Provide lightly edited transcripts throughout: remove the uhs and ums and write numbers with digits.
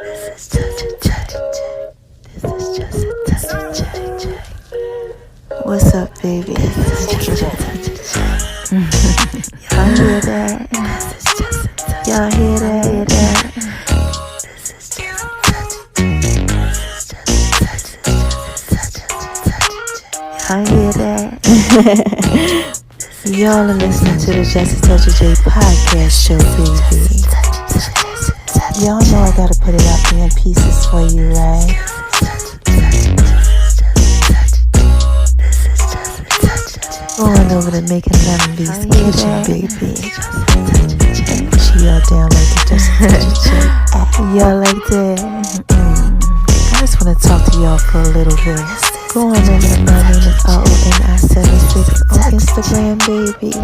This is just a touch. This is just a touch. What's up, baby? This is just a touch. Y'all hear that? This is just a touch. Y'all hear that? This is just a touch. This is just a touch. Y'all hear that? Y'all are listening to the Just a Touch of J podcast show, baby. Y'all know I gotta put it out there in pieces for you, right? Going over to making Lemon Beast kitchen, baby. She all down like the Just a Touch of J. Y'all like that? I just wanna talk to y'all for a little bit. Going over to my name is RONI76 on Instagram, baby. I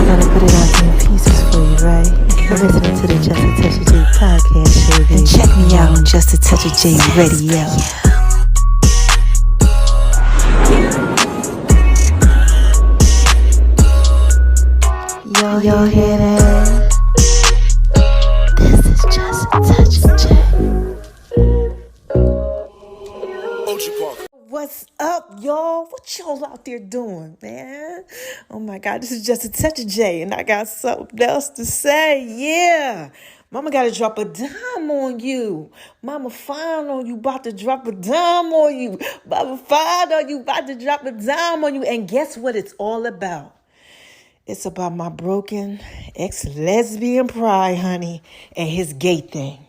gotta put it out there in pieces for you, right? You're listening to the Just a Touch of J podcast show, baby. And check me out on Just a Touch of J radio. Y'all hear that? This is Just a Touch of J. What's up, y'all? What y'all out there doing, man? Oh my God, this is Just a Touch of J, and I got something else to say. Yeah, Mama gotta drop a dime on you. Mama fine on you, about to drop a dime on you. Mama fine on you, about to drop a dime on you. And guess what it's all about? It's about my broken ex-lesbian pride, honey, and his gay thing.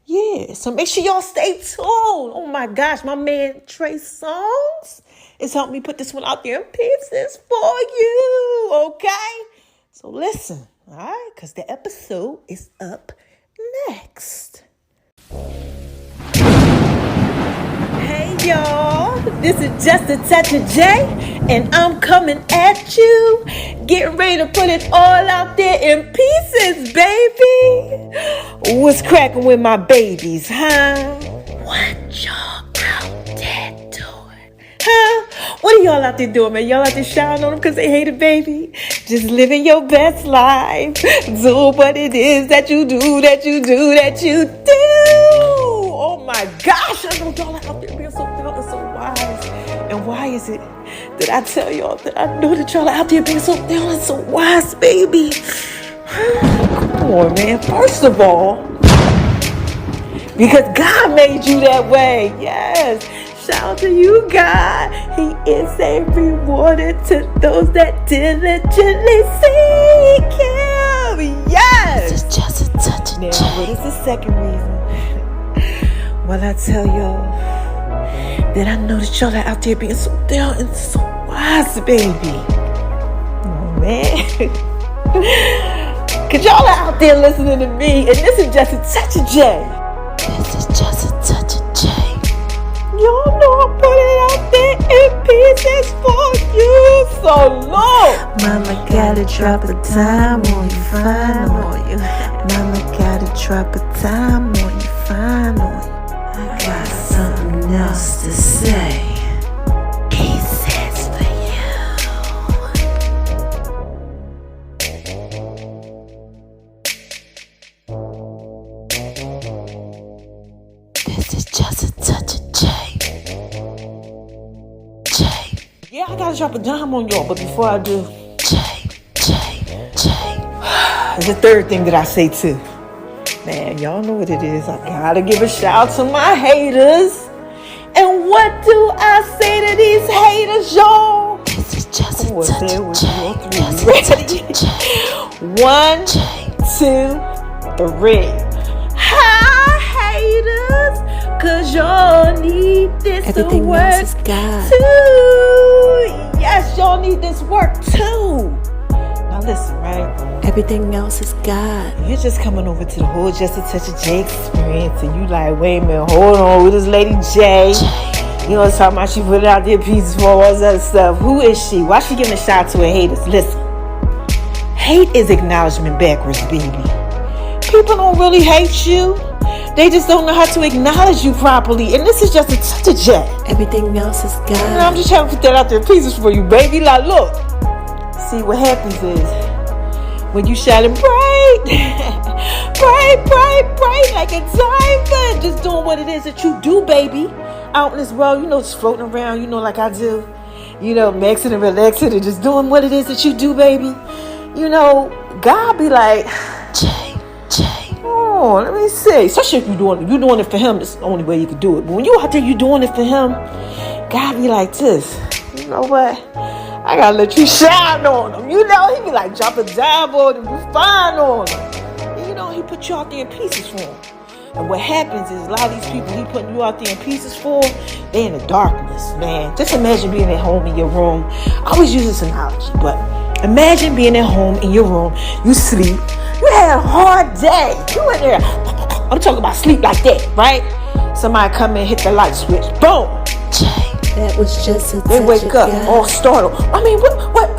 Yeah, so make sure y'all stay tuned. Oh my gosh, my man Trey Songz is helping me put this one out there in pieces for you, okay? So listen, all right, because the episode is up next. Hey y'all, this is Just a Touch of J, and I'm coming at you. Getting ready to put it all out there in pieces, baby. What's cracking with my babies, huh? What y'all out there doing? Huh? What are y'all out there doing, man? Y'all out there shouting on them because they hate a baby? Just living your best life. Do what it is that you do. Oh my gosh, I know y'all are out there being so proud and so wise. And why is it that I tell y'all that I know that y'all are out there being so down and so wise, baby? Come on, man. First of all, because God made you that way. Yes. Shout out to you, God. He is a rewarder to those that diligently seek Him. Yes. This is just a touch of Now, J. what is the second reason? Well, I tell y'all that I know that y'all are out there being so down and so wise, baby. Oh, man. Cause y'all are out there listening to me, and this is Just a Touch of J. This is just a touch of J. Y'all know I put it out there in pieces for you so long. Mama gotta drop a dime on you, fine on you. Mama gotta drop a dime on you, fine on you. I got something else to say. He says for you. This is just a touch of J. J. Yeah, I gotta drop a dime on y'all, but before I do, J. there's a third thing that I say too. Man, y'all know what it is. I gotta give a shout out to my haters. And what do I say to these haters, y'all? This is just a touch of J. Ready? 1, 2, 3. Hi, haters. Cause y'all need this Everything to work else is God. too. Yes, y'all need this work too. Now listen, right? Everything else is God. You're just coming over to the whole Just a Touch of J experience, and you like, wait a minute, hold on, with this lady J. You know what I'm talking about? She put it out there pieces for all this other stuff. Who is she? Why she giving a shout out to her haters? Listen, hate is acknowledgement backwards, baby. People don't really hate you. They just don't know how to acknowledge you properly. And this is Just a Touch of J. Everything else is God. And I'm just trying to put that out there pieces for you, baby. Like, look. See, what happens is, When you shining bright, bright like a diamond. Just doing what it is that you do, baby. Out in this world, just floating around, like I do. Maxing and relaxing and just doing what it is that you do, baby. God be like, Jay. oh, let me see. Especially if you're doing it for him, it's the only way you can do it. But when you out there, you doing it for him, God be like this. You know what? I gotta let you shine on him. He be like, drop a dime on him, you fine on him. And he put you out there in pieces for him. And what happens is a lot of these people he putting you out there in pieces for, they in the darkness, man. Just imagine being at home in your room. I always use this analogy, but imagine being at home in your room, you sleep, you had a hard day. You in there, I'm talking about sleep like that, right? Somebody come in, hit the light switch, boom. Jay. That was just a They wake up all startled. I mean, what?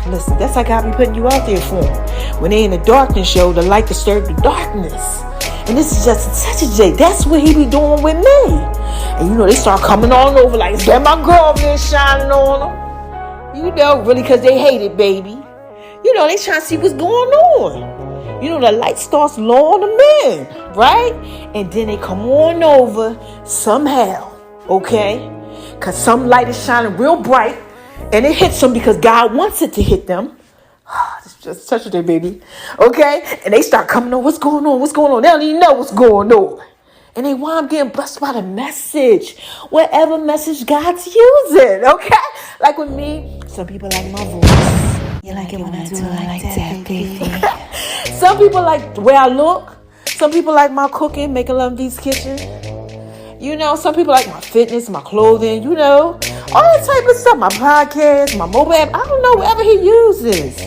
Listen, that's how God be putting you out there for them. When they in the darkness, the light disturb the darkness. And this is just such a J. That's what he be doing with me. And they start coming on over like, is that my girl there shining on them? Really because they hate it, baby. They trying to see what's going on. The light starts lowering them in, right? And then they come on over somehow. Okay, because some light is shining real bright and it hits them because God wants it to hit them. It's just such a day, baby. Okay, and they start coming on. What's going on? They don't even know what's going on. And they wind up getting blessed by the message, whatever message God's using. Okay, like with me, some people like my voice. You like it when I do it like that, baby. Some people like the way I look. Some people like my cooking, making Love V's Kitchen. Some people like my fitness, my clothing, all that type of stuff. My podcast, my mobile app, I don't know, whatever he uses.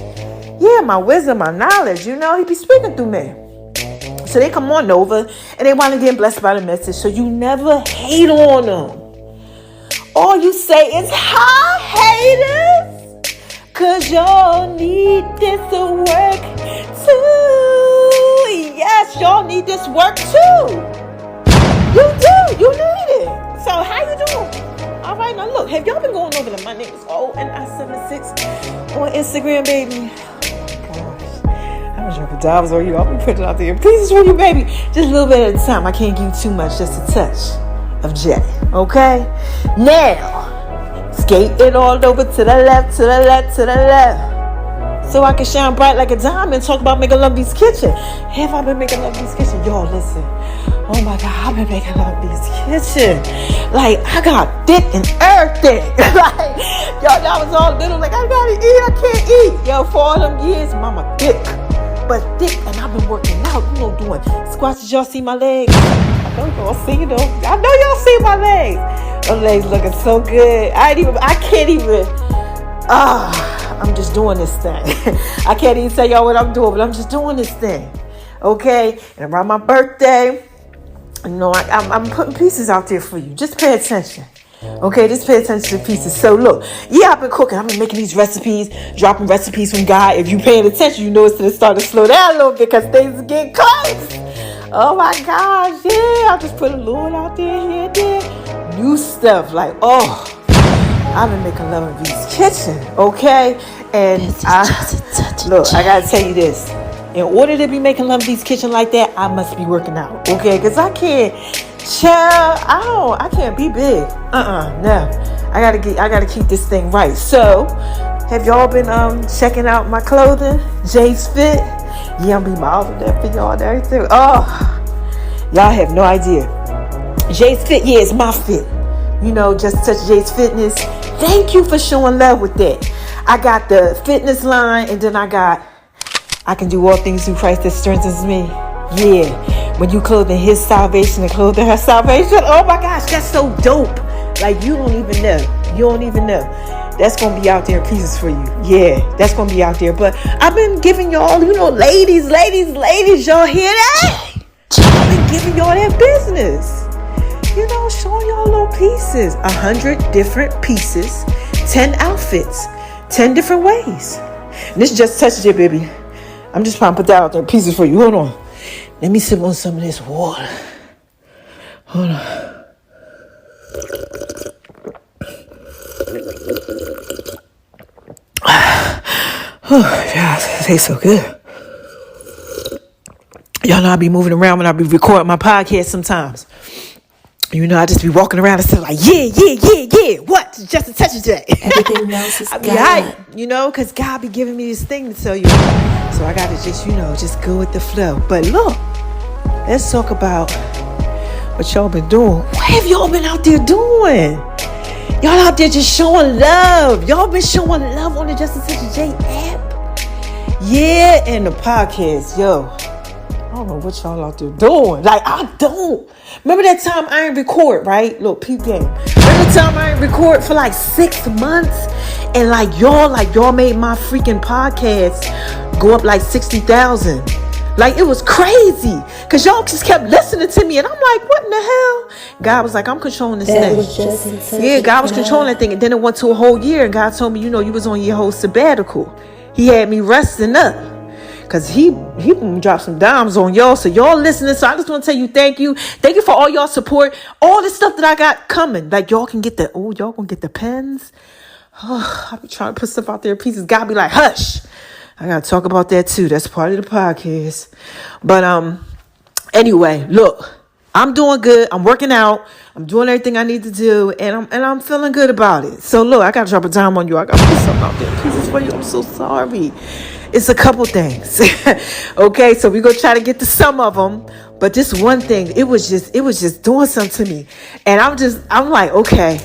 Yeah, my wisdom, my knowledge, he be speaking through me. So they come on over and they want to get blessed by the message. So you never hate on them. All you say is, hi, haters, because y'all need this to work too. Yes, y'all need this work too. You do. You need it. So how you doing? All right, now look. Have y'all been going over to my name is ONI76 on Instagram, baby? Oh my gosh. I'm gonna drop a dimes on you. I'll be putting out there pieces for you, baby. Just a little bit at a time. I can't give you too much. Just a touch of Jay. Okay? Now, skate it all over to the left, to the left, to the left. So I can shine bright like a diamond. Talk about making Love V's Kitchen. Have I been making Love V's Kitchen? Y'all, listen. Oh my God, I've been making Love V's Kitchen. Like, I got thick and everything. Like, y'all was all little, like, I gotta eat, I can't eat. Yo, for all them years, mama thick. But thick, and I've been working out, doing squats. Did y'all see my legs? I know y'all see them. I know y'all see my legs. Them legs looking so good. I can't even, I'm just doing this thing. I can't even tell y'all what I'm doing, but I'm just doing this thing. Okay? And around my birthday, I'm putting pieces out there for you. Just pay attention. Okay, just pay attention to pieces. So look, I've been cooking. I've been making these recipes, dropping recipes from God. If you paying attention, it's going to start to slow down a little bit because things are getting close. Oh my gosh, yeah. I just put a little out there, here and there. New stuff, like, I've been making Love V's Kitchen, okay? And I gotta tell you this. In order to be making Love V's Kitchen like that, I must be working out, okay? Because I can't, I can't be big. No. I gotta keep this thing right. So, have y'all been checking out my clothing? Jay's Fit. Yeah, I'm be modeling that for y'all and everything. Y'all have no idea. Jay's Fit, yeah, it's my fit. Just touch Jay's Fitness. Thank you for showing love with that. I got the fitness line, and then I can do all things through Christ that strengthens me. Yeah. When you clothing his salvation and clothing her salvation. Oh my gosh, that's so dope. Like, you don't even know. That's going to be out there in pieces for you. Yeah, that's going to be out there. But I've been giving y'all, ladies, y'all hear that? I've been giving y'all that business. Showing y'all little pieces. 100 different pieces. 10 outfits. 10 different ways. And this just touched it, baby. I'm just trying to put that out there in pieces for you. Hold on. Let me sip on some of this water. Hold on. Yeah, it tastes so good. Y'all know I be moving around when I be recording my podcast sometimes. You know, I just be walking around and stuff like, yeah. What? Just a touch of J. Everything else is I be God. hype, you know, because God be giving me this thing to tell you. So I got to just, just go with the flow. But look, let's talk about what y'all been doing. What have y'all been out there doing? Y'all out there just showing love. Y'all been showing love on the Just a Touch of J app. Yeah, and the podcast, yo. I don't know what y'all out there doing. Like, I don't. Remember that time I ain't record, right? Look, peep game. Remember the time I ain't record for like 6 months? And y'all made my freaking podcast go up like 60,000. Like, it was crazy. Because y'all just kept listening to me. And I'm like, what in the hell? God was like, I'm controlling this thing. Yeah, God was controlling that thing. And then it went to a whole year. And God told me, you was on your whole sabbatical. He had me resting up. Because he dropped some dimes on y'all. So y'all listening. So I just want to tell you thank you. Thank you for all y'all support. All the stuff that I got coming. Like, y'all can get y'all gonna get the pens. Oh, I be trying to put stuff out there in pieces. God be like, hush. I got to talk about that too. That's part of the podcast. But anyway, look. I'm doing good. I'm working out. I'm doing everything I need to do. And I'm feeling good about it. So look, I got to drop a dime on you. I got to put something out there in pieces for you. I'm so sorry. It's a couple things. Okay, so we're going to try to get to some of them. But this one thing, it was just doing something to me. And I'm like, okay,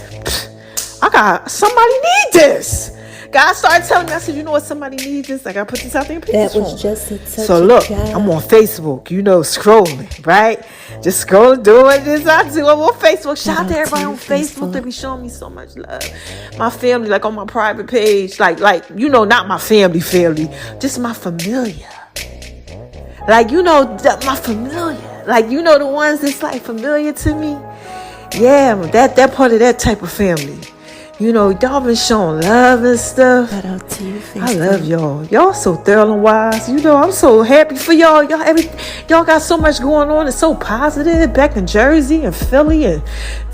somebody need this. God started telling me, I said, you know what, somebody needs this. I got to put this out there in pieces. That was just a touch. So look, I'm on Facebook, scrolling, right? Just scrolling, doing this I do. I'm on Facebook. Shout out to everybody on Facebook that be showing me so much love. My family, like on my private page, like not my family, just my familiar. Like, my familiar. Like, the ones that's like familiar to me. Yeah, that part of that type of family. Y'all been showing love and stuff. Shout out to you, Facebook. I love y'all. Y'all so thorough and wise. I'm so happy for y'all. Y'all got so much going on. It's so positive. Back in Jersey and Philly and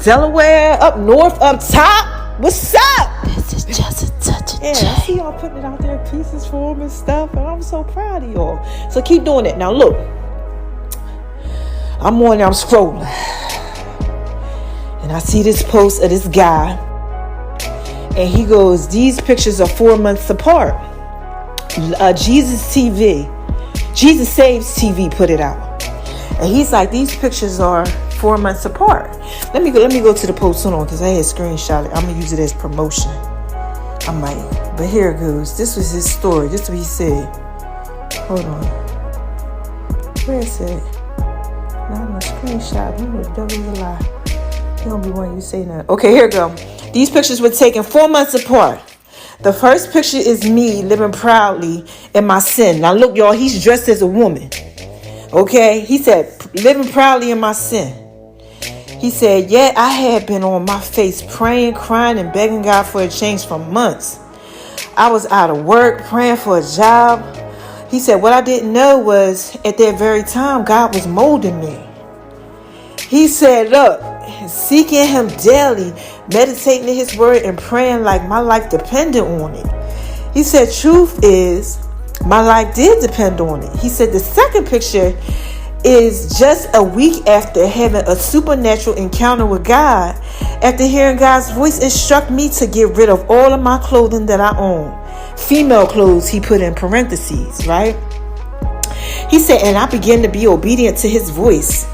Delaware, up north, up top. What's up? This is just a touch of I see y'all putting it out there in pieces for them and stuff. And I'm so proud of y'all. So keep doing it. Now look. I'm scrolling. And I see this post of this guy. And he goes, these pictures are 4 months apart. Jesus Saves TV put it out. And he's like, these pictures are 4 months apart. Let me go to the post. Hold on, because I had screenshot it. I'm going to use it as promotion. I might. But here it goes. This was his story. This is what he said. Hold on. Where is it? Not in a screenshot. The devil's a lie. He don't be wanting you to say that. Okay, here we go. These pictures were taken 4 months apart. The first picture is me living proudly in my sin. Now look, y'all, he's dressed as a woman. Okay? He said, living proudly in my sin. He said, yet I had been on my face praying, crying, and begging God for a change for months. I was out of work, praying for a job. He said, what I didn't know was at that very time, God was molding me. He said, look, seeking him daily, meditating in his word and praying like my life depended on it. He said, truth is, my life did depend on it. He said, the second picture is just a week after having a supernatural encounter with God. After hearing God's voice, it struck me to get rid of all of my clothing that I own. Female clothes, he put in parentheses, right? He said, and I began to be obedient to his voice.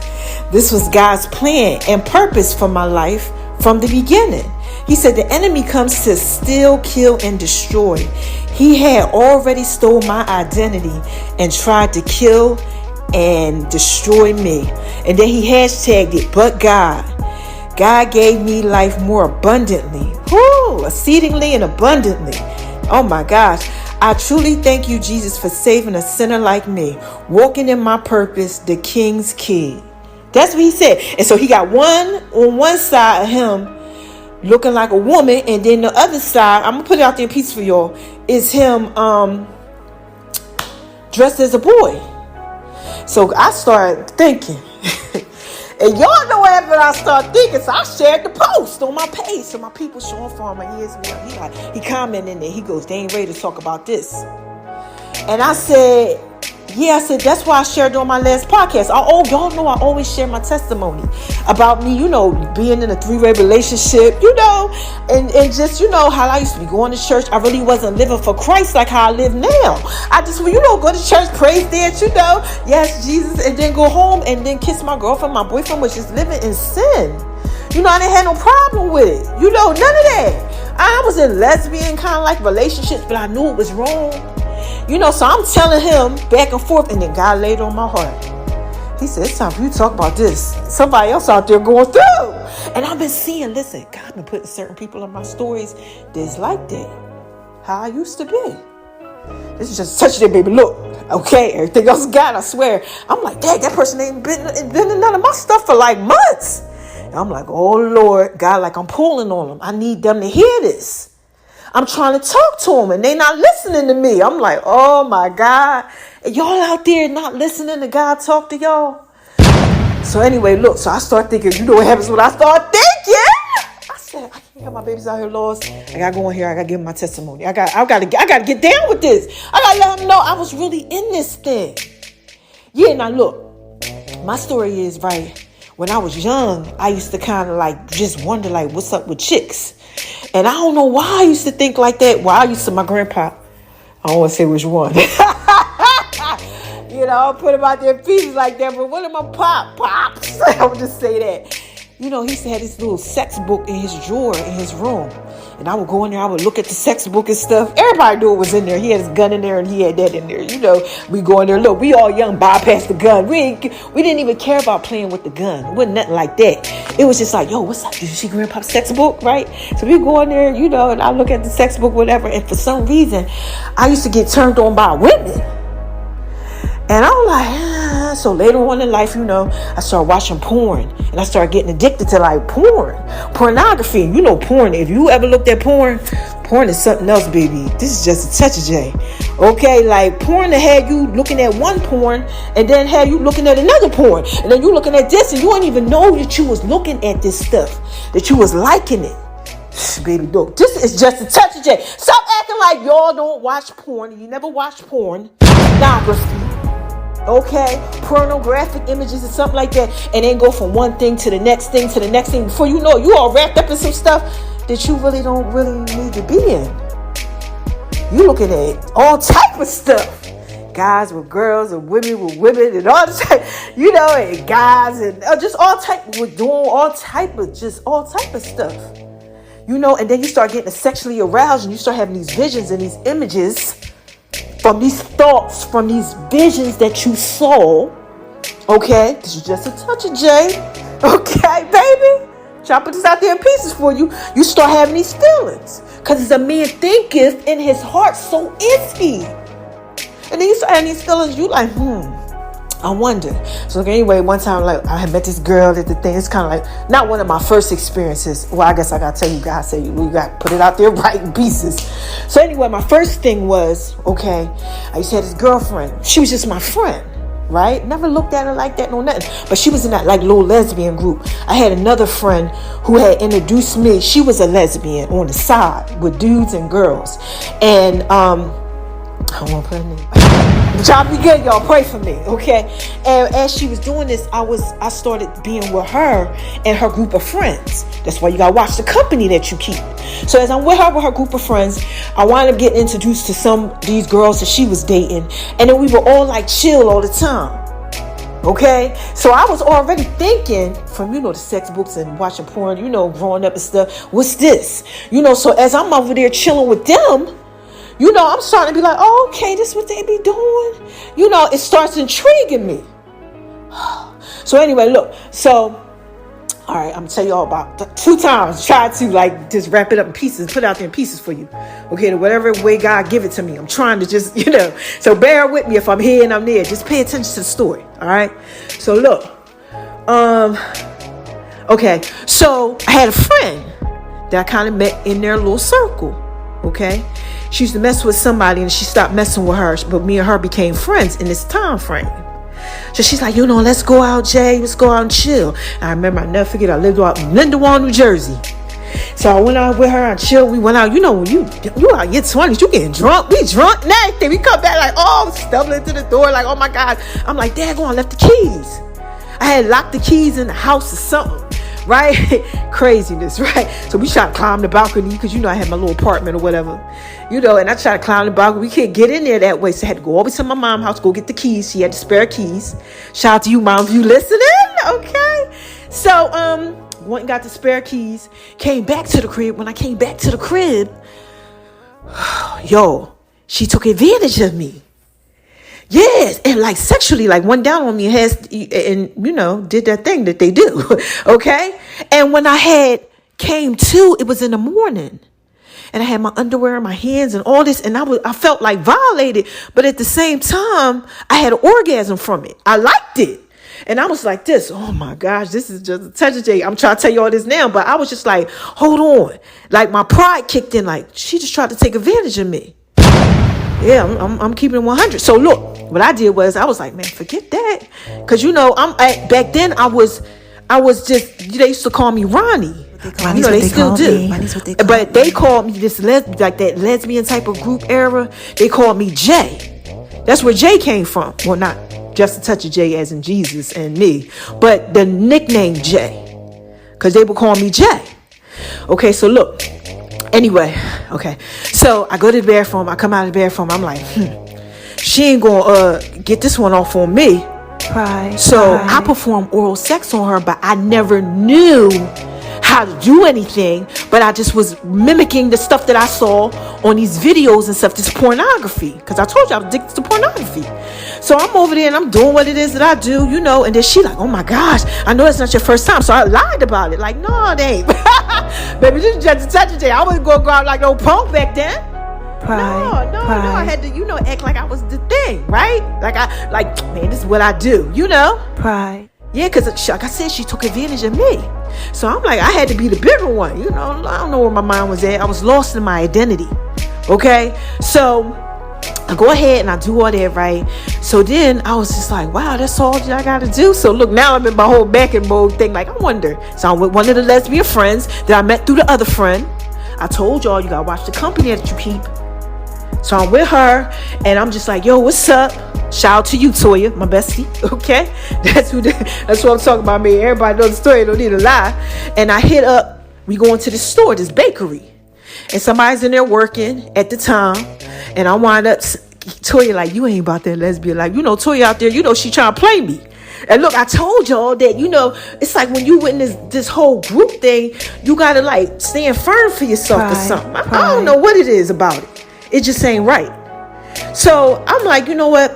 This was God's plan and purpose for my life from the beginning. He said the enemy comes to steal, kill, and destroy. He had already stole my identity and tried to kill and destroy me. And then he hashtagged it, but God. God gave me life more abundantly. Exceedingly and abundantly. Oh my gosh. I truly thank you, Jesus, for saving a sinner like me, walking in my purpose, the King's key. That's what he said. And so he got one side of him looking like a woman, and then the other side, I'm gonna put it out there in pieces for y'all, is him dressed as a boy. So I started thinking, and y'all know whatever I start thinking, so I shared the post on my page. So my people showing for him, my ears, he commented in there. He goes, they ain't ready to talk about this. And I said, yeah, I said, that's why I shared on my last podcast. Y'all know I always share my testimony about me, being in a 3-way relationship, and just, how I used to be going to church. I really wasn't living for Christ like how I live now. I just, go to church, praise dance, yes, Jesus, and then go home and then kiss my girlfriend. My boyfriend was just living in sin. I didn't have no problem with it. None of that. I was in lesbian kind of like relationships, but I knew it was wrong. So I'm telling him back and forth, and then God laid on my heart. He said, it's time for you to talk about this. Somebody else out there going through. And I've been seeing, listen, God been putting certain people in my stories that's like that. How I used to be. This is just touch that baby. Look, okay, everything else God, I swear. I'm like, dang, that person ain't been in none of my stuff for like months. And I'm like, oh Lord, God, like I'm pulling on them. I need them to hear this. I'm trying to talk to them and they not listening to me. I'm like, oh my God. Y'all out there not listening to God talk to y'all? So anyway, look, so I start thinking, what happens when I start thinking? I said, I can't have my babies out here lost. I gotta go in here. I gotta give them my testimony. I gotta get down with this. I gotta let them know I was really in this thing. Yeah, now look, my story is right. When I was young, I used to kind of like just wonder like, what's up with chicks? And I don't know why I used to think like that. Well, I used to, my grandpa, I don't want to say which one. I'll put him out there in pieces like that. But one of my pops, I would just say that. He used to have this little sex book in his drawer in his room. And I would go in there, I would look at the sex book and stuff. Everybody knew it was in there. He had his gun in there and he had that in there. We go in there, look, we all young, bypass the gun. We didn't even care about playing with the gun. It wasn't nothing like that. It was just like, yo, what's up? Did you see Grandpa's sex book, right? So we go in there, and I look at the sex book, whatever. And for some reason, I used to get turned on by women. And I'm like, so later on in life, I started watching porn and I started getting addicted to like pornography. Porn. If you ever looked at porn is something else, baby. This is just a touch of J. Okay, like porn that had you looking at one porn and then had you looking at another porn. And then you looking at this and you didn't even know that you was looking at this stuff, that you was liking it. Baby, look, this is just a touch of J. Stop acting like y'all don't watch porn. You never watch porn. Pornography. Okay, pornographic images or something like that, and then go from one thing to the next thing to the next thing. Before you know it, you all wrapped up in some stuff that you really don't need to be in. You looking at all type of stuff, guys with girls and women with women and all type, and guys and just all type with doing all type of stuff, And then you start getting sexually aroused, and you start having these visions and these images. From these thoughts, from these visions that you saw, okay? This is just a touch of J, okay, baby? Chopping this out there in pieces for you. You start having these feelings. Because as a man thinketh in his heart, so is he. And then you start having these feelings, you like, I wonder. So anyway, one time, like, I had met this girl at the thing. It's kind of like, not one of my first experiences. Well, I guess I got to tell you guys, we got to put it out there right in pieces. So anyway, my first thing was, okay, I used to have this girlfriend. She was just my friend, right? Never looked at her like that, no nothing. But she was in that like little lesbian group. I had another friend who had introduced me. She was a lesbian on the side with dudes and girls. And, I won't put her name. Job be good, y'all. Pray for me, okay? And as she was doing this, I started being with her and her group of friends. That's why you gotta watch the company that you keep. So as I'm with her group of friends, I wound up getting introduced to some of these girls that she was dating, and then we were all like chill all the time. Okay, so I was already thinking from the sex books and watching porn, growing up and stuff. What's this? So as I'm over there chilling with them. I'm starting to be like, oh, okay, this is what they be doing. It starts intriguing me. So anyway, look. So, all right, I'm going to tell you all about 2 times. Try to just wrap it up in pieces, put it out there in pieces for you. Okay, whatever way God give it to me. I'm trying to just, So bear with me if I'm here and I'm there. Just pay attention to the story. All right. So look. Okay. So I had a friend that I kind of met in their little circle. Okay. She used to mess with somebody and she stopped messing with her, but me and her became friends in this time frame. So she's like, let's go out, Jay. Let's go out and chill. And I remember, I never forget, I lived out in Lindenwood, New Jersey. So I went out with her, I chilled, we went out. You know, when you out in your 20s, you getting drunk, we drunk and everything. We come back like, oh, stumbling to the door, like, oh my God. I'm like, daggone, I left the keys. I had locked the keys in the house or something. Right? Craziness, right? So we tried to climb the balcony because, you know, I had my little apartment or whatever, you know, and I tried to climb the balcony. We can't get in there that way. So I had to go over to my mom's house, go get the keys. She had the spare keys. Shout out to you, Mom, if you listening. Okay. So, went and got the spare keys, came back to the crib. When I came back to the crib, yo, she took advantage of me. Yes, and like sexually, like went down on me and you know, did that thing that they do. Okay. And when I came to, it was in the morning. And I had my underwear in my hands and all this, and I felt like violated, but at the same time, I had an orgasm from it. I liked it. And I was like this, oh my gosh, this is just a touch of J. I'm trying to tell you all this now, but I was just like, hold on. Like my pride kicked in, like she just tried to take advantage of me. Yeah, I'm keeping it 100. So look, what I did was I was like, man, forget that. Cause you know, back then I was just, they used to call me Ronnie. You know, they still do. But they called me this like that lesbian type of group era. They called me Jay. That's where Jay came from. Well, not just a touch of Jay as in Jesus and me, but the nickname Jay. Cause they would call me Jay. Okay, so look. Anyway, okay. So I go to the bathroom. I come out of the bathroom. I'm like, she ain't gonna get this one off on me. Right. So I performed oral sex on her, but I never knew how to do anything. But I just was mimicking the stuff that I saw on these videos and stuff, this pornography. Because I told you I was addicted to pornography. So I'm over there and I'm doing what it is that I do, you know. And then she like, oh my gosh, I know it's not your first time. So I lied about it. Like, no, it ain't. Baby, this is just a touch of J. I wasn't going to go out like no punk back then. Pride. No. I had to, you know, act like I was the thing, right? Like, man, this is what I do, you know? Pride. Yeah, because like I said, she took advantage of me. So I'm like, I had to be the bigger one, you know? I don't know where my mind was at. I was lost in my identity, okay? So I go ahead and I do all that, right? So then I was just like, wow, that's all that I got to do. So look, now I'm in my whole back and mode thing. Like, I wonder. So I'm with one of the lesbian friends that I met through the other friend. I told y'all, you got to watch the company that you keep. So I'm with her and I'm just like, yo, what's up? Shout out to you, Toya, my bestie. Okay. That's what I'm talking about, man. Everybody knows the story. Don't need to lie. And I hit up, we go into this store, this bakery. And somebody's in there working at the time. And I wind up, Toya like, you ain't about that lesbian. Like, you know, Toya out there, you know, she trying to play me. And look, I told y'all that, you know, it's like when you witness this whole group thing, you got to like stand firm for yourself or something. I don't know what it is about it. It just ain't right. So I'm like, you know what?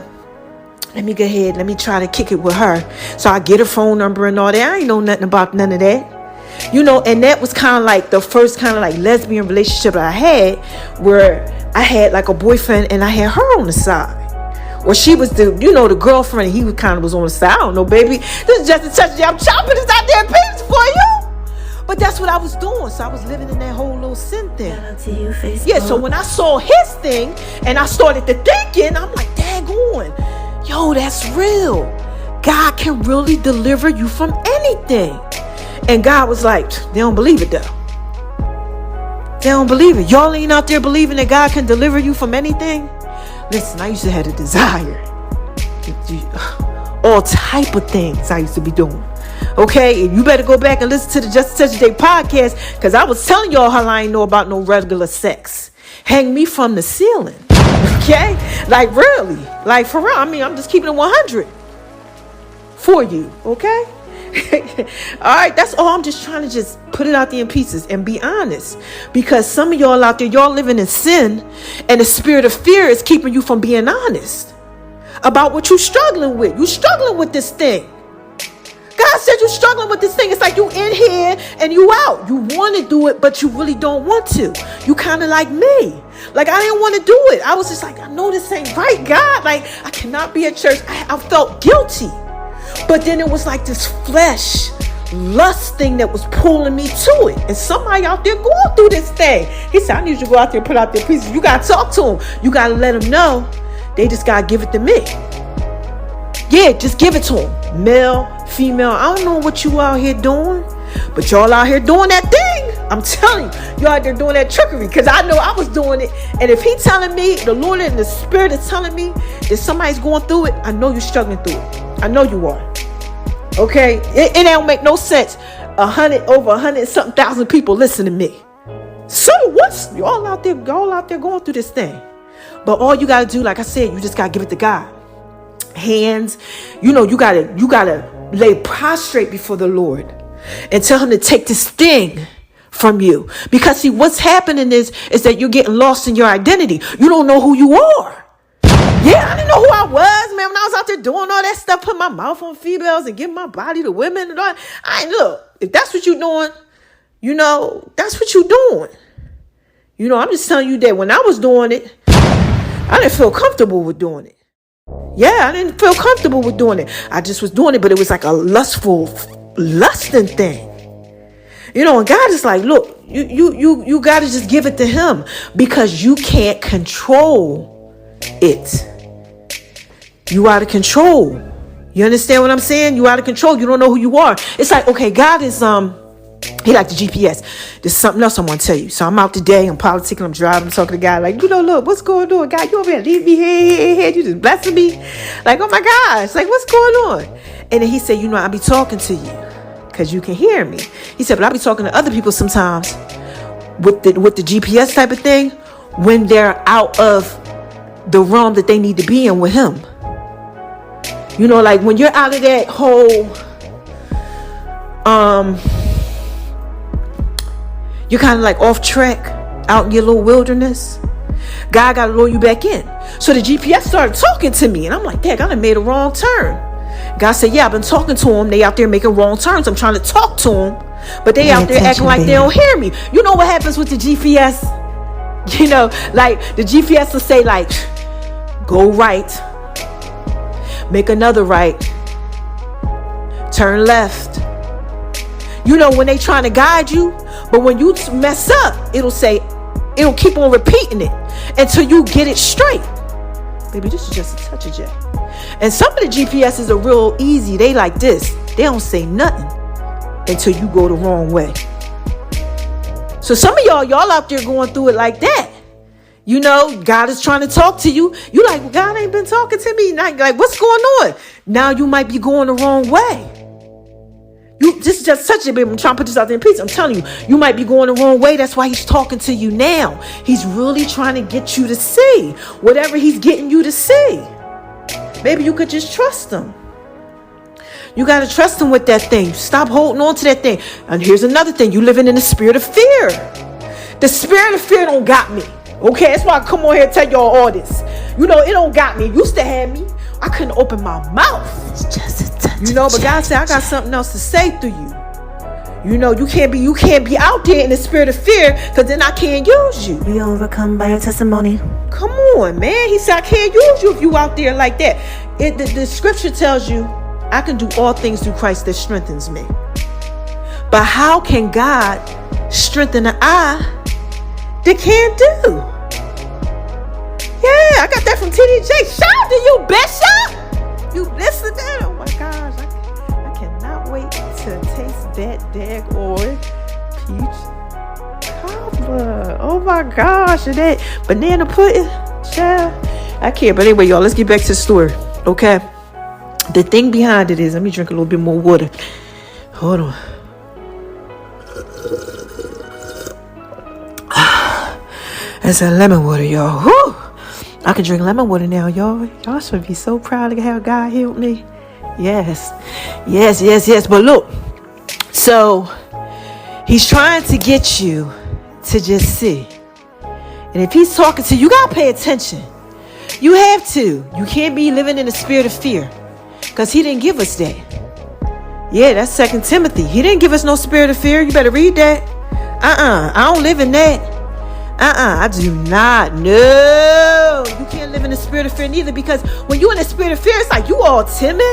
Let me go ahead. Let me try to kick it with her. So I get her phone number and all that. I ain't know nothing about none of that. You know, and that was kind of like the first kind of like lesbian relationship I had where I had like a boyfriend and I had her on the side. Or she was the, you know, the girlfriend and he was kind of was on the side. I don't know, baby. This is just a touch. I'm chopping this out there piece for you. But that's what I was doing. So I was living in that whole little sin thing. Shout out to you, Facebook. Yeah, so when I saw his thing and I started to thinking, I'm like, daggone, yo, that's real. God can really deliver you from anything. And God was like, they don't believe it though. They don't believe it. Y'all ain't out there believing that God can deliver you from anything? Listen, I used to have a desire. All type of things I used to be doing. Okay, and you better go back and listen to the Just a Touch of Day podcast because I was telling y'all how I ain't know about no regular sex. Hang me from the ceiling. Okay? Like really. Like for real. I mean, I'm just keeping it 100 for you. Okay? All right, that's all. I'm just trying to just put it out there in pieces and be honest, because some of y'all out there, y'all living in sin and the spirit of fear is keeping you from being honest about what you're struggling with. You're struggling with this thing. God said you're struggling with this thing. It's like you in here and you out. You want to do it, but you really don't want to. You kind of like me. Like I didn't want to do it. I was just like, I know this ain't right, God. Like I cannot be at church. I felt guilty. But then it was like this flesh lust thing that was pulling me to it. And somebody out there going through this thing. He said, I need you to go out there and put out their pieces. You got to talk to them. You got to let them know. They just got to give it to me. Yeah, just give it to them. Male, female. I don't know what you out here doing. But y'all out here doing that thing. I'm telling you, you're out there doing that trickery, because I know I was doing it. And if he's telling me, the Lord and the Spirit is telling me that somebody's going through it, I know you're struggling through it. I know you are. Okay? It don't make no sense. Over 100 something thousand people listen to me. So what's y'all out there going through this thing? But all you gotta do, like I said, you just gotta give it to God. Hands, you gotta lay prostrate before the Lord and tell him to take this thing from you. Because see, what's happening is that you're getting lost in your identity. You don't know who you are. Yeah, I didn't know who I was, man, when I was out there doing all that stuff, putting my mouth on females and giving my body to women and all. Look, if that's what you're doing, that's what you're doing. I'm just telling you that when I was doing it, I didn't feel comfortable with doing it. Yeah, I didn't feel comfortable with doing it. I just was doing it, but it was like a lusting thing. And God is like, look, you got to just give it to him, because you can't control it. You out of control. You understand what I'm saying? You out of control. You don't know who you are. It's like, okay, God is, he like the GPS. There's something else I want to tell you. So I'm out today, I'm politicking, I'm driving, I'm talking to God, like, look, what's going on? God, you over here, leave me here, you just blessing me. Like, oh my gosh, like, what's going on? And then he said, I be talking to you because you can hear me. He said, but I be talking to other people sometimes with the GPS type of thing when they're out of the realm that they need to be in with him. Like when you're out of that whole, you're kind of like off track, out in your little wilderness. God got to lure you back in. So the GPS started talking to me, and I'm like, dang, I done made a wrong turn. God said, yeah, I've been talking to them. They out there making wrong turns. I'm trying to talk to them, but they out there acting like they don't hear me. You know what happens with the GPS? Like the GPS will say, like, go right, make another right, turn left. When they trying to guide you, but when you mess up, it'll keep on repeating it until you get it straight. Baby, this is just a touch of J. And some of the GPSs are real easy. They like this. They don't say nothing until you go the wrong way. So some of y'all out there going through it like that. God is trying to talk to you. You like, well, God ain't been talking to me. Like, what's going on? Now you might be going the wrong way. This is just such a bit. I'm trying to put this out there in peace. I'm telling you, you might be going the wrong way. That's why he's talking to you now. He's really trying to get you to see whatever he's getting you to see. Maybe you could just trust him. You got to trust him with that thing. Stop holding on to that thing. And here's another thing. You living in the spirit of fear. The spirit of fear don't got me. Okay, that's why I come on here and tell y'all all this. It don't got me. It used to have me. I couldn't open my mouth. It's just a touch. But God said, I got something else to say through you. You can't be out there in the spirit of fear, because then I can't use you. Be overcome by your testimony. Come on, man. He said, I can't use you if you out there like that. The scripture tells you, I can do all things through Christ that strengthens me. But how can God strengthen an eye that can't do? Yeah, I got that from TDJ. Shout out to you, Bishop. You listen to that? Oh my gosh, I cannot wait to taste that daggone peach cobbler. Oh my gosh, and that banana pudding, child. I can't. But anyway, y'all, let's get back to the story. Okay, the thing behind it is, let me drink a little bit more water. Hold on. That's a lemon water, y'all. Whew. I can drink lemon water now, y'all. Y'all should be so proud of how God healed me. Yes. But look, so he's trying to get you to just see. And if he's talking to you, you got to pay attention. You have to. You can't be living in the spirit of fear, because he didn't give us that. Yeah, that's 2 Timothy. He didn't give us no spirit of fear. You better read that. I don't live in that. I do not. No, you can't live in the spirit of fear neither, because when you're in the spirit of fear, it's like you all timid.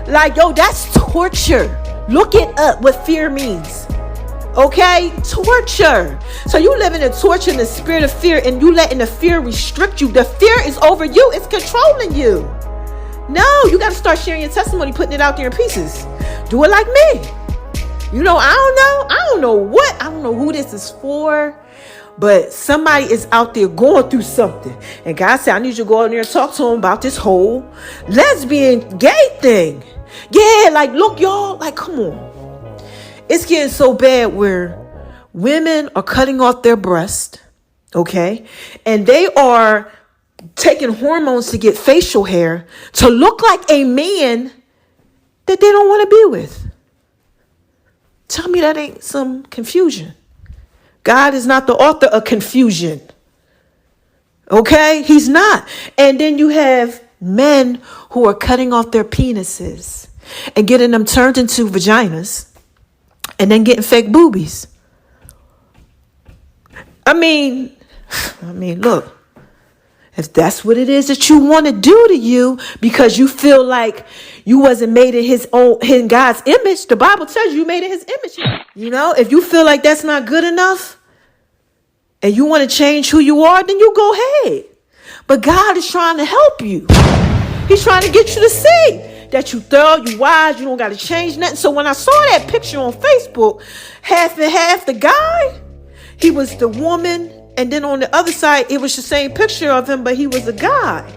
Like, yo, that's torture. Look it up, what fear means. Okay? Torture. So you living in torture in the spirit of fear, and you letting the fear restrict you. The fear is over you. It's controlling you. No, you got to start sharing your testimony, putting it out there in pieces. Do it like me. I don't know who this is for, but somebody is out there going through something. And God said, I need you to go in there and talk to them about this whole lesbian gay thing. Yeah, like, look, y'all, like, come on. It's getting so bad where women are cutting off their breast, okay? And they are taking hormones to get facial hair to look like a man that they don't want to be with. Tell me that ain't some confusion. God is not the author of confusion. Okay? He's not. And then you have men who are cutting off their penises and getting them turned into vaginas and then getting fake boobies. I mean, look. If that's what it is that you want to do to you because you feel like you wasn't made in God's image, the Bible tells you made in his image. If you feel like that's not good enough and you want to change who you are, then you go ahead. But God is trying to help you. He's trying to get you to see that you thorough, you wise, you don't got to change nothing. So when I saw that picture on Facebook, half and half, the guy, he was the woman. And then on the other side, it was the same picture of him, but he was a guy.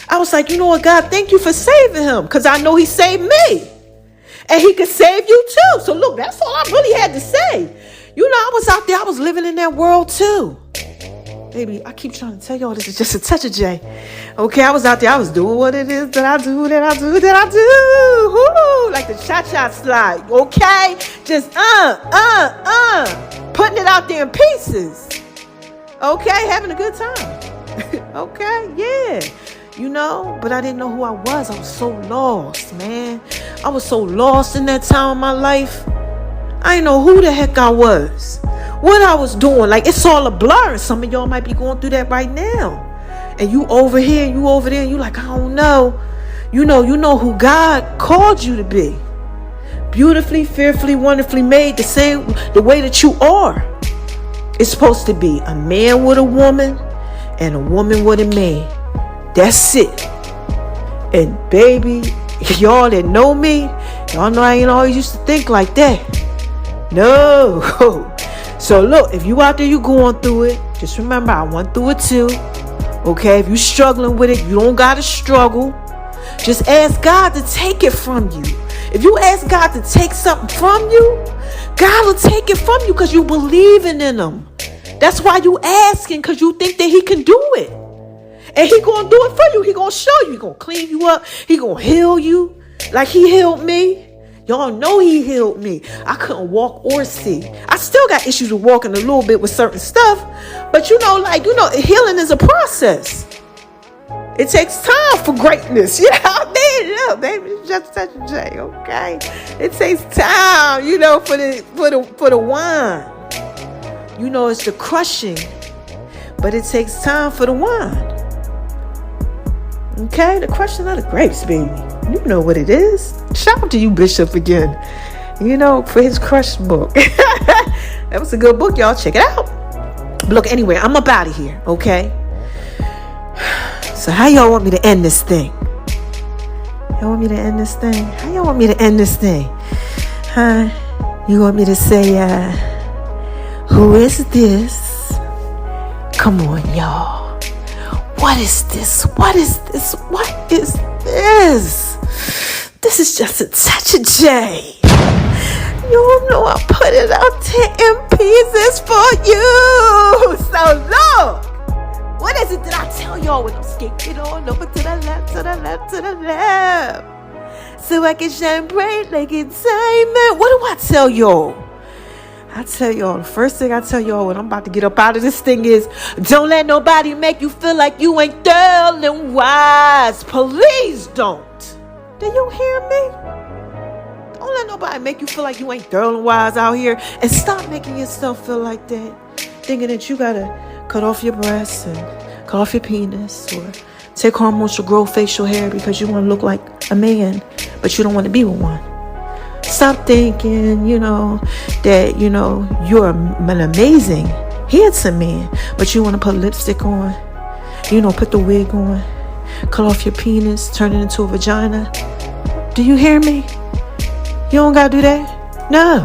I was like, you know what, God, thank you for saving him. Because I know he saved me. And he could save you too. So look, that's all I really had to say. I was out there. I was living in that world too. Baby, I keep trying to tell y'all this is just a touch of J. Okay, I was out there. I was doing what it is that I do. Woo, like the cha-cha slide. Okay? Just, putting it out there in pieces. Okay, having a good time. Okay, yeah. But I didn't know who I was. I was so lost, man. I was so lost in that time of my life. I didn't know who the heck I was. What I was doing. Like, it's all a blur. Some of y'all might be going through that right now. And you over here, and you over there, and you like, I don't know. You know who God called you to be. Beautifully, fearfully, wonderfully made the way that you are. It's supposed to be a man with a woman and a woman with a man. That's it. And baby, y'all that know me, y'all know I ain't always used to think like that. No. So look, if you out there, you going through it, just remember I went through it too. Okay, if you struggling with it, you don't got to struggle. Just ask God to take it from you. If you ask God to take something from you, God will take it from you because you believing in him. That's why you asking, because you think that he can do it. And he going to do it for you. He going to show you. He going to clean you up. He going to heal you like he healed me. Y'all know he healed me. I couldn't walk or see. I still got issues with walking a little bit with certain stuff. But healing is a process. It takes time for greatness. You know what I mean? Look, baby, it's just such a J, okay? It takes time, for the wine. It's the crushing. But it takes time for the wine. Okay? The crushing of the grapes, baby. You know what it is. Shout out to you, Bishop, again. For his crush book. That was a good book, y'all. Check it out. But look, anyway, I'm up out of here, okay? So how y'all want me to end this thing? Y'all want me to end this thing? How y'all want me to end this thing? Huh? You want me to say, who is this? Come on, y'all. What is this? What is this? What is this? This is just a touch of J. You know I put it out there in pieces for you. So look. What is it that I tell y'all when I'm skating on over to the left, to the left, to the left? So I can shine bright like it's diamond. What do I tell y'all? I tell y'all, the first thing I tell y'all when I'm about to get up out of this thing is, don't let nobody make you feel like you ain't thorough and wise. Please don't. Do you hear me? Don't let nobody make you feel like you ain't thorough and wise out here. And stop making yourself feel like that. Thinking that you gotta cut off your breasts and cut off your penis or take hormones to grow facial hair because you want to look like a man, but you don't want to be with one. Stop thinking, that, you're an amazing, handsome man, but you want to put lipstick on, put the wig on, cut off your penis, turn it into a vagina. Do you hear me? You don't got to do that. No.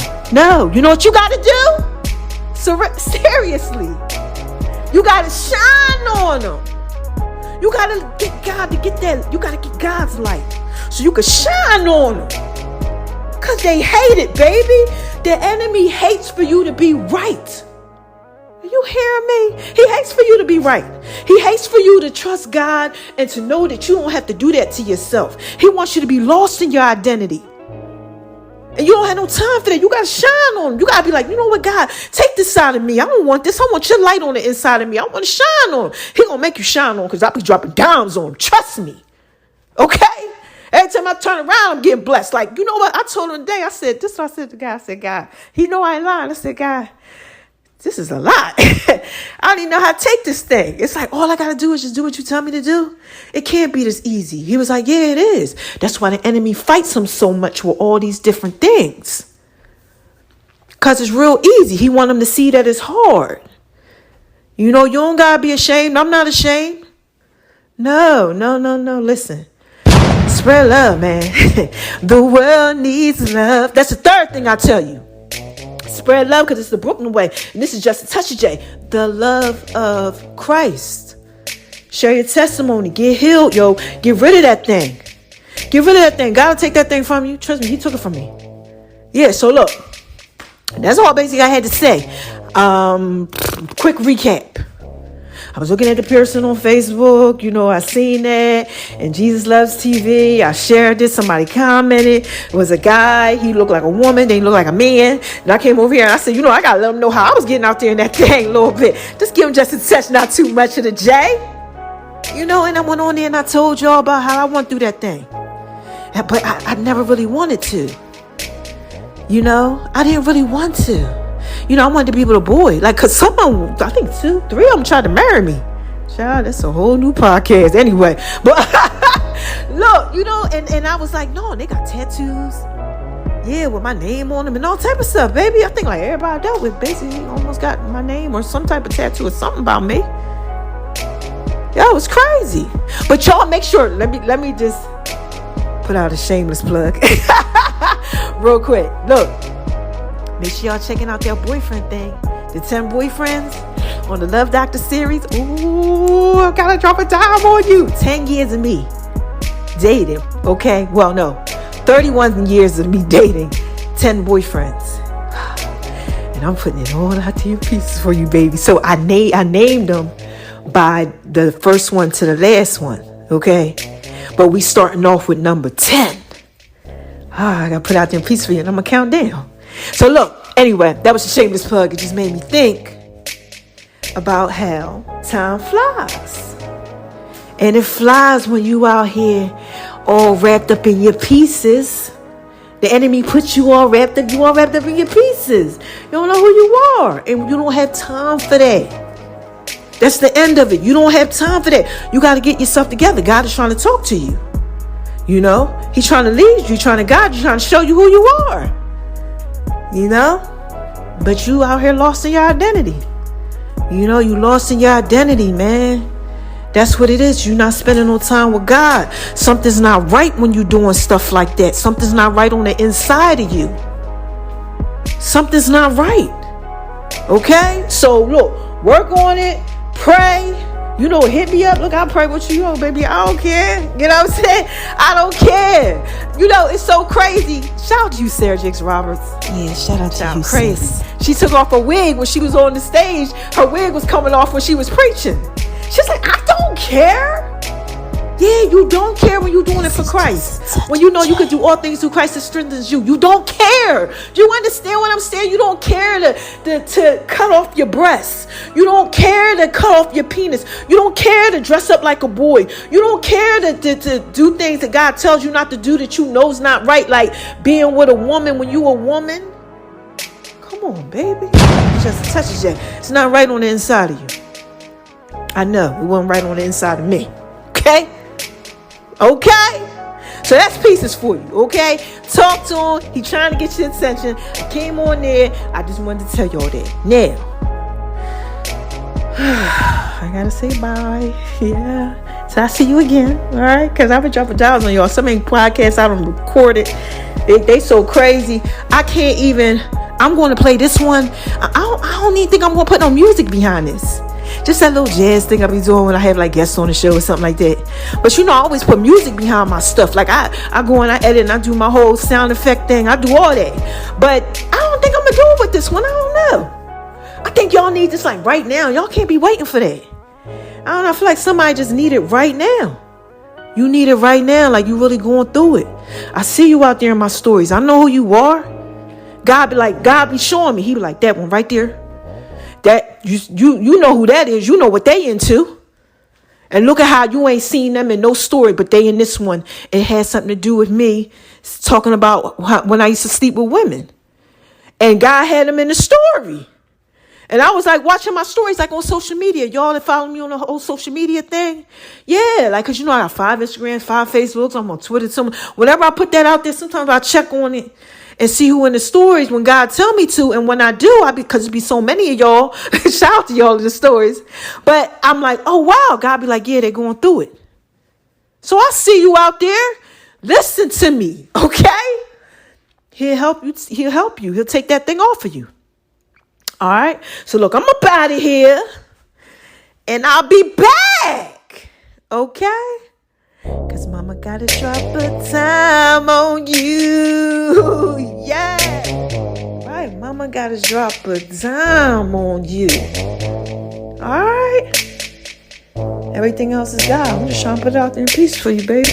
You know what you got to do? Seriously. You got to shine on them. You got to get God to get that. You got to get God's light so you can shine on them. Because they hate it, baby. The enemy hates for you to be right. Are you hearing me? He hates for you to be right. He hates for you to trust God and to know that you don't have to do that to yourself. He wants you to be lost in your identity. And you don't have no time for that. You got to shine on him. You got to be like, you know what, God, take this side of me. I don't want this. I want your light on the inside of me. I want to shine on him. He going to make you shine on because I'll be dropping dimes on him. Trust me. Okay? Every time I turn around, I'm getting blessed. Like, you know what? I told him today, I said, this is what I said to God. I said, God, he know I ain't lying. I said, God, this is a lot. I don't even know how to take this thing. It's like, all I got to do is just do what you tell me to do. It can't be this easy. He was like, yeah, it is. That's why the enemy fights him so much with all these different things. Because it's real easy. He want him to see that it's hard. You know, you don't got to be ashamed. I'm not ashamed. No. Listen. Spread love, man. The world needs love. That's the third thing I tell you. Spread love because it's the Brooklyn way. And this is just a touch of J. The love of Christ. Share your testimony. Get healed, yo. Get rid of that thing. Get rid of that thing. God will take that thing from you. Trust me, he took it from me. Yeah, so look. That's all basically I had to say. Quick recap. I was looking at the person on Facebook, you know, I seen that, and Jesus Loves TV. I shared this, somebody commented. It was a guy, he looked like a woman, then he looked like a man. And I came over here and I said, you know, I gotta let him know how I was getting out there in that thing a little bit. Just give him just a touch, not too much of the J. You know, and I went on there and I told y'all about how I went through that thing. But I never really wanted to. You know, I didn't really want to. You know, I wanted to be with a boy. Like, because someone, I think 2, 3 of them tried to marry me. Child, that's a whole new podcast. Anyway, but look, you know, and I was like, no, they got tattoos. Yeah, with my name on them and all type of stuff, baby. I think like everybody I dealt with basically almost got my name or some type of tattoo or something about me. Yeah, it was crazy. But y'all make sure, let me just put out a shameless plug real quick. Look. Make sure y'all checking out their boyfriend thing. The 10 boyfriends on the Love Doctor series. Ooh, I gotta drop a dime on you. 10 years of me dating. Okay? Well, no. 31 years of me dating 10 boyfriends. And I'm putting it all out to your pieces for you, baby. So I named them by the first one to the last one. Okay? But we starting off with number 10. I gotta put out them pieces for you and I'm gonna count down. So look, anyway, that was a shameless plug. It just made me think about how time flies. And it flies when you out here all wrapped up in your pieces. The enemy puts you all wrapped up. You all wrapped up in your pieces. You don't know who you are. And you don't have time for that. That's the end of it. You don't have time for that. You got to get yourself together. God is trying to talk to you. You know, he's trying to lead you, trying to guide you, trying to show you who you are. You know, but you out here lost in your identity. You know, you lost in your identity, man. That's what it is. You're not spending no time with God. Something's not right when you're doing stuff like that. Something's not right on the inside of you. Something's not right. Okay? So look, work on it. Pray. You know, hit me up. Look, I'll pray with you, baby. I don't care. You know what I'm saying? I don't care. You know, it's so crazy. Shout out to you, Sarah Jakes Roberts. Yeah, shout out to you, crazy. sis. She took off her wig when she was on the stage. Her wig was coming off when she was preaching. She's like, I don't care. Yeah, you don't care when you're doing it for Christ. When you know you can do all things through Christ that strengthens you. You don't care. Do you understand what I'm saying? You don't care to cut off your breasts. You don't care to cut off your penis. You don't care to dress up like a boy. You don't care to do things that God tells you not to do that you know is not right. Like being with a woman when you a woman. Come on, baby. It just touches you. It's not right on the inside of you. I know. It wasn't right on the inside of me. Okay? Okay, so that's pieces for you. Okay, talk to him. He trying to get your attention. I came on there. I just wanted to tell y'all that. Now, I gotta say bye. Yeah, so I see you again. All right, because I've been dropping dials on y'all. Some ain't podcasts I don't record it. They so crazy. I can't even. I'm going to play this one. I don't even think I'm going to put no music behind this. Just that little jazz thing I be doing when I have like guests on the show or something like that. But I always put music behind my stuff. Like I go and I edit and I do my whole sound effect thing. I do all that. But I don't think I'm going to do it with this one. I don't know. I think y'all need this like right now. Y'all can't be waiting for that. I don't know. I feel like somebody just need it right now. You need it right now. Like you really going through it. I see you out there in my stories. I know who you are. God be showing me. He be like, that one right there. That you know who that is. You know what they into. And look at how you ain't seen them in no story, but they in this one. It has something to do with me. It's talking about when I used to sleep with women. And God had them in the story. And I was like watching my stories like on social media. Y'all that follow me on the whole social media thing. Yeah, like, cause I got 5 Instagrams, 5 Facebooks. I'm on Twitter. Whenever I put that out there, sometimes I check on it and see who in the stories when God tell me to. And when I do, because it be so many of y'all, shout out to y'all in the stories. But I'm like, oh, wow. God be like, yeah, they're going through it. So I see you out there. Listen to me, okay? He'll help you. He'll take that thing off of you. All right. So look, I'm up out of here. And I'll be back. Okay? Cause mama gotta drop a time on you. Yeah. Right, mama gotta drop a dime on you. Alright. Everything else is God. I'm just trying to put it out there in peace for you, baby.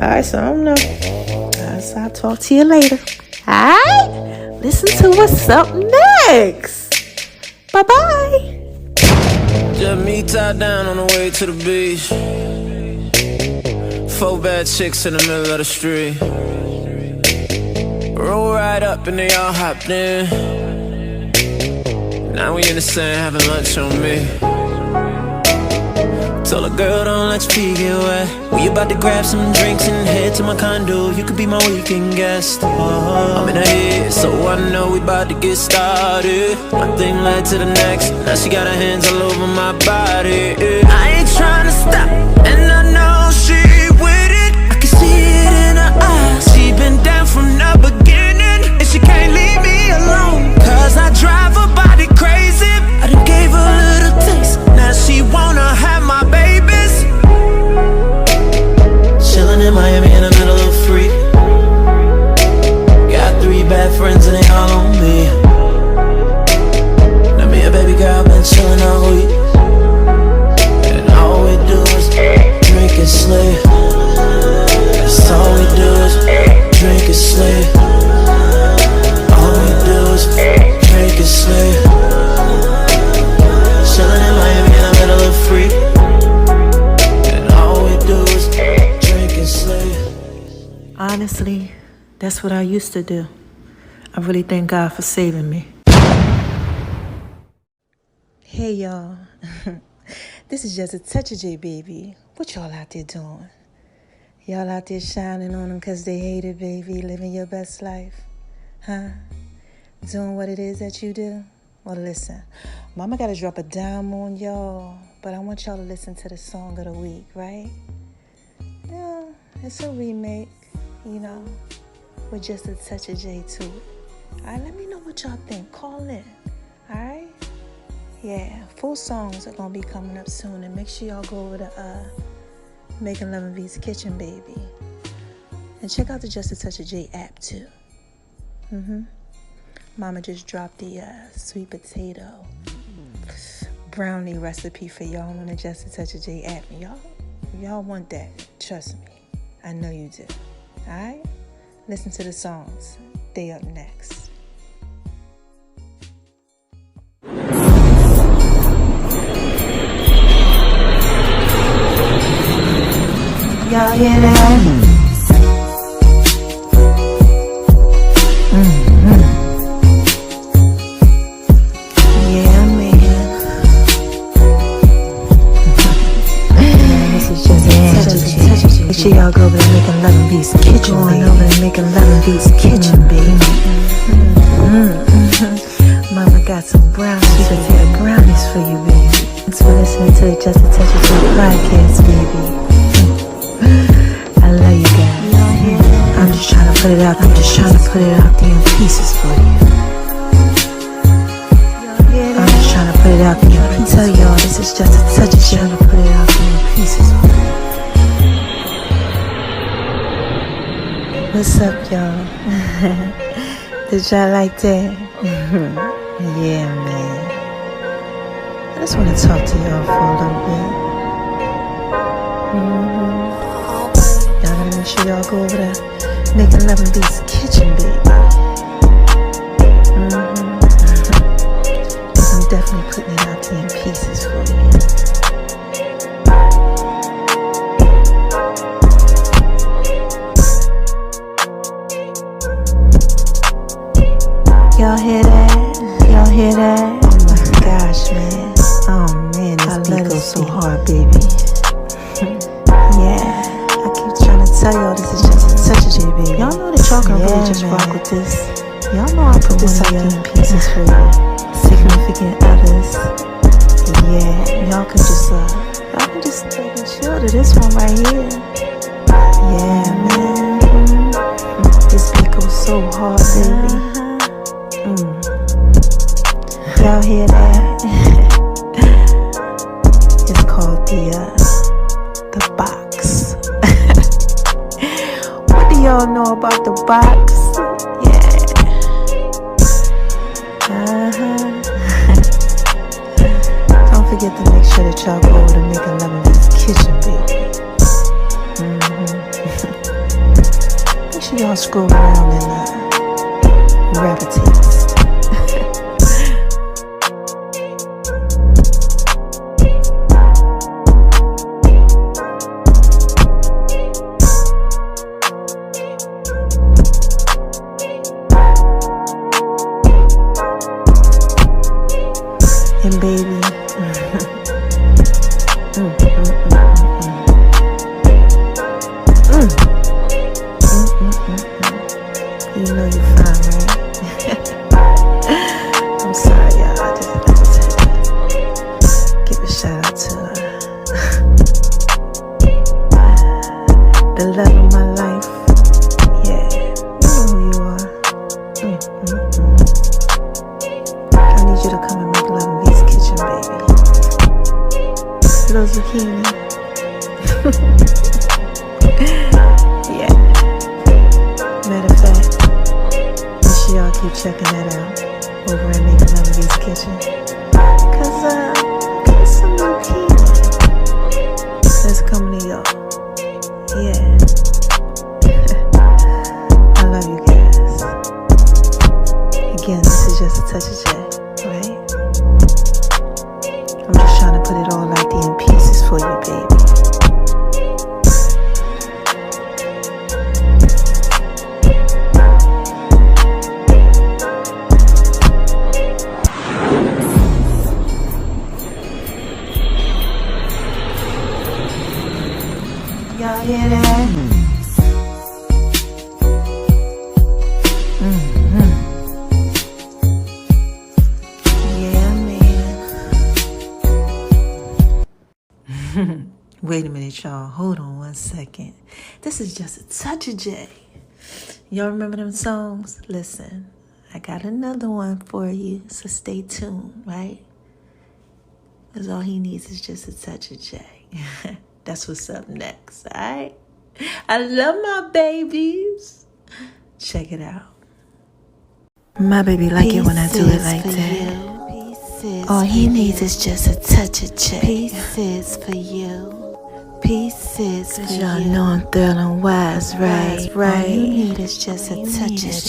Alright, so I don't know. So I'll talk to you later. Alright? Listen to what's up next. Bye-bye. Just me tied down on the way to the beach. 4 bad chicks in the middle of the street. Roll right up and they all hopped in. Now we in the sand having lunch on me. Told a girl don't let your feet get wet. We about to grab some drinks and head to my condo. You could be my weekend guest. I'm in her head, so I know we about to get started. One thing led to the next. Now she got her hands all over my body. I ain't trying to stop, and I know she with it. I can see it in her eyes. She been down from the beginning, and she can't leave me alone. Cause I drive her body crazy. I done gave her a little taste. Now she wanna have my babies. Chillin' in Miami in the middle of free. Got 3 bad friends and they all on me. Now me and baby girl been chillin' all week. And all we do is drink and slay. That's all we do is drink and slay. All we do is drink and slay. Chillin' in Miami in the middle of free. And all we do is drink and slay. Honestly, that's what I used to do. I really thank God for saving me. Hey y'all. This is just a touch of J, baby. What y'all out there doing? Y'all out there shining on them because they hate it, baby. Living your best life. Huh? Doing what it is that you do? Well, listen. Mama got to drop a dime on y'all. But I want y'all to listen to the song of the week, right? Yeah, it's a remake, you know, with just a touch of J to it. All right, let me know what y'all think. Call in. All right? Yeah, full songs are going to be coming up soon. And make sure y'all go over to Making Love and V's Kitchen, baby. And check out the Just a Touch of J app, too. Mama just dropped the sweet potato brownie recipe for y'all on the Just a Touch of J app. And y'all want that. Trust me. I know you do. All right? Listen to the songs. They up next. Y'all hear that? Yeah, man. This is just a touch of J. Make sure y'all go over to Making Love and V's Kitchen, baby. Over to Making Love and V's Kitchen, baby. Mama got some brownies, sweet potato brownies for you, baby. Thanks for listening to the Just a Touch of J podcast, baby. I love you guys. I'm just trying to put it out put it out there in pieces for you. I'm just trying to put it out there. I can tell y'all this is just a touch of shit. I'm trying to put it out there in pieces for you. What's up, y'all? Did y'all like that? Yeah, man. I just want to talk to y'all for a little bit. Y'all gotta make sure y'all go over there, making love in Beats kitchen, baby. Cause I'm definitely putting it out there in pieces for you. Y'all hear that? Y'all hear that? Oh my gosh, man. Oh man, this beat goes so hard, baby. Yeah, I keep trying to tell y'all this is just a touch of J, baby. Y'all know that y'all can really just rock with this. Y'all know I put this out in pieces for you. Significant others. Yeah, y'all can just chill to this one right here. Yeah, man. This beat goes so hard, baby. Y'all hear that? It's called the box. What do y'all know about the box? Yeah. Don't forget to make sure that y'all go over to Making Love in This Kitchen, baby. Make sure y'all scroll around and gravitate. And baby, you know you're fine, right? I'm sorry, y'all. I just had to give a shout out to the love of my life. Yeah, you know who you are. I need you to come and make love in Beats kitchen, baby. Little zucchini. Yeah. Matter of fact, make sure y'all keep checking that out over at Making Love in Beats kitchen. Cause got some zucchini that's coming to y'all. Yeah. I love you guys. Again, this is just a touch of J, right? I'm just trying to put it all out there in pieces for you, baby. Y'all hear that? Yeah, man. Wait a minute, y'all. Hold on one second. This is just a touch of J. Y'all remember them songs? Listen, I got another one for you, so stay tuned, right? Because all he needs is just a touch of J. That's what's up next, alright? I love my babies. Check it out. My baby like it when I do it like that. All he needs is just a touch of J. Pieces for you. Pieces for you. Y'all know I'm thrilling wise, right? All you need is just a touch of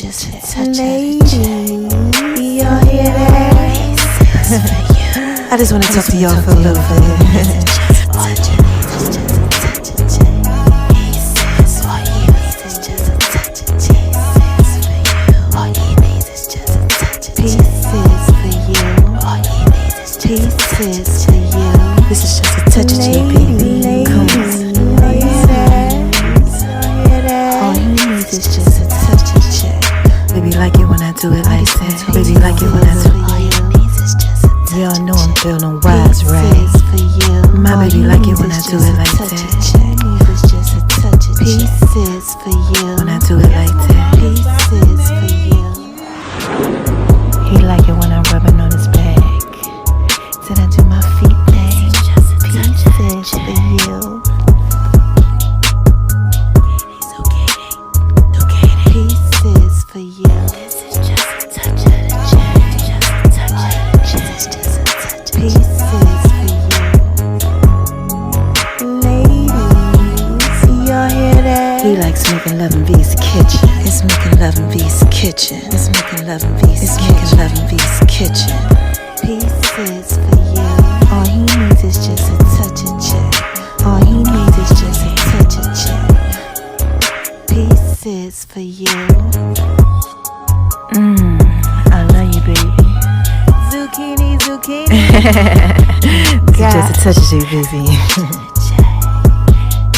J. Y'all hear that? I just want to talk to y'all for a little bit. Pieces for you. This is just a touch of J, baby. Come on. All you need is just a touch of J. Baby, like it when I do it like that. Baby, like it when I do it. All you need is just a touch. Y'all know I'm feeling wise, right? My baby like it when I do it like that. Pieces for you. When I do it like that. Pieces for you. making love in V's kitchen. It's making love in V's kitchen. It's making love in V's kitchen. It's making love in V's kitchen. Pieces for you. All he needs is just a touch of chick. All he needs is just a touch of chick. Pieces for you. I love you, baby. Zucchini, zucchini. God. Just a touch of J, baby.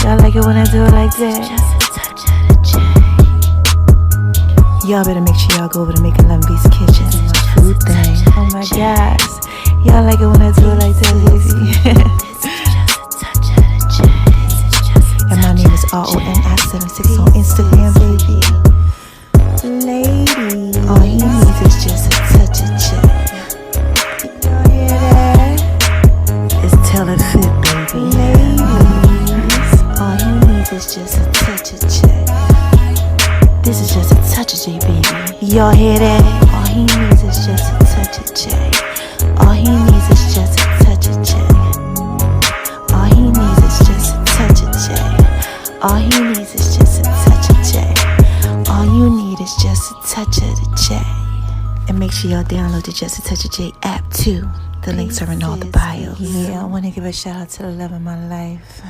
Y'all like it when I do it like that? Just a touch of the J. Y'all better make sure y'all go over to Making Love in V's kitchen. It's my food thing. Oh my gosh. Y'all like it when I do it like that, baby? And my name is RONI76 on Instagram, baby. Lady, all he needs is just a touch of chick. Y'all hear that? It's tell it fit, baby. Ladies, all he needs is just a touch of chick. This is just a touch of J, baby. Y'all hear that? All he needs is just a touch of J. All he needs is just a touch of J. All he needs is just a touch of J. All he needs is just a touch of J. All you need is just a touch of the J. And make sure y'all download the Just a Touch of J app too. The links are in all the bios. Yeah, I want to give a shout out to the love of my life.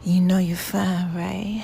You know you're fine, right?